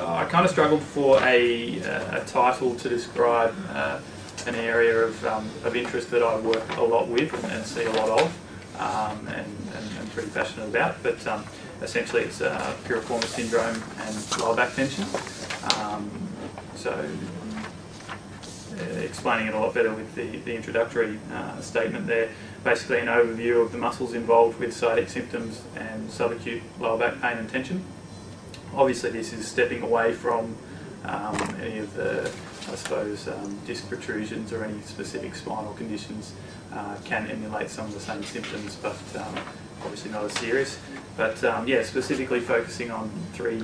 I kind of struggled for a title to describe an area of interest that I work a lot with and see a lot of, and pretty passionate about. But essentially, it's Piriformis Syndrome and lower back tension. So explaining it a lot better with the introductory statement there. Basically, an overview of the muscles involved with sciatic symptoms and subacute lower back pain and tension. Obviously, this is stepping away from any of the, I suppose, disc protrusions or any specific spinal conditions. Can emulate some of the same symptoms, but obviously not as serious. But yeah, specifically focusing on three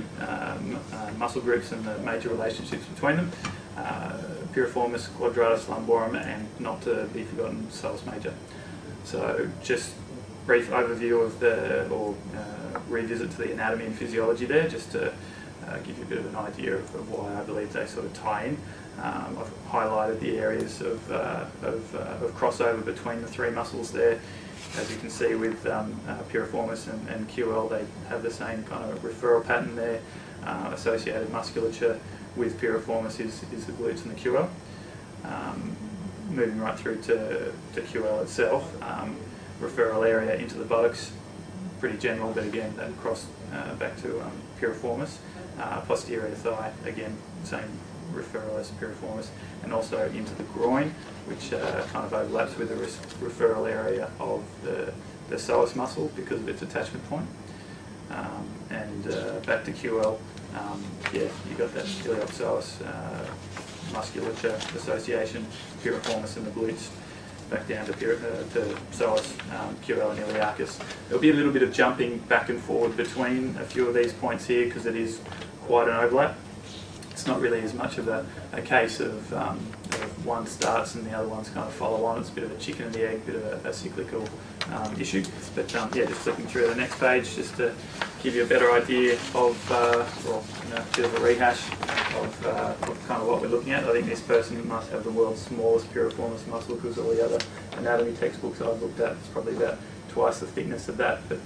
muscle groups and the major relationships between them. Piriformis, quadratus lumborum, and not to be forgotten, psoas major. So just brief overview of or revisit to the anatomy and physiology there, just to give you a bit of an idea of why I believe they sort of tie in. I've highlighted the areas of crossover between the three muscles there. As you can see with Piriformis and QL, they have the same kind of referral pattern there. Associated musculature with Piriformis is the glutes and the QL. Moving right through to QL itself, referral area into the buttocks, pretty general, but again that cross back to Piriformis. Posterior thigh, again same referral as Piriformis, and also into the groin, which kind of overlaps with the referral area of the psoas muscle because of its attachment point. And back to QL, yeah, you got that iliopsoas musculature association, Piriformis and the glutes, back down to psoas, QL and iliacus. There'll be a little bit of jumping back and forward between a few of these points here because it is quite an overlap. It's not really as much of a case of one starts and the other ones kind of follow on. It's a bit of a chicken and the egg, bit of a cyclical issue. But yeah, just flipping through the next page just to give you a better idea of, well, a bit of a rehash of kind of what we're looking at. I think this person must have the world's smallest piriformis muscle because all the other anatomy textbooks I've looked at, it's probably about twice the thickness of that. But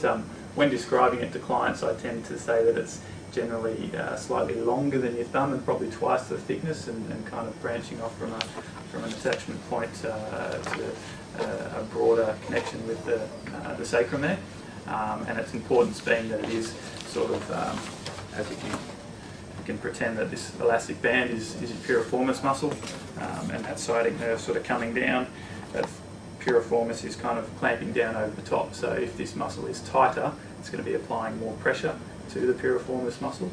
when describing it to clients, I tend to say that it's generally slightly longer than your thumb and probably twice the thickness, and kind of branching off from an attachment point to a broader connection with the sacrum there. And its importance being that it is sort of, as you can pretend that this elastic band is your piriformis muscle, and that sciatic nerve sort of coming down, that piriformis is kind of clamping down over the top. So if this muscle is tighter, it's going to be applying more pressure to the piriformis muscle,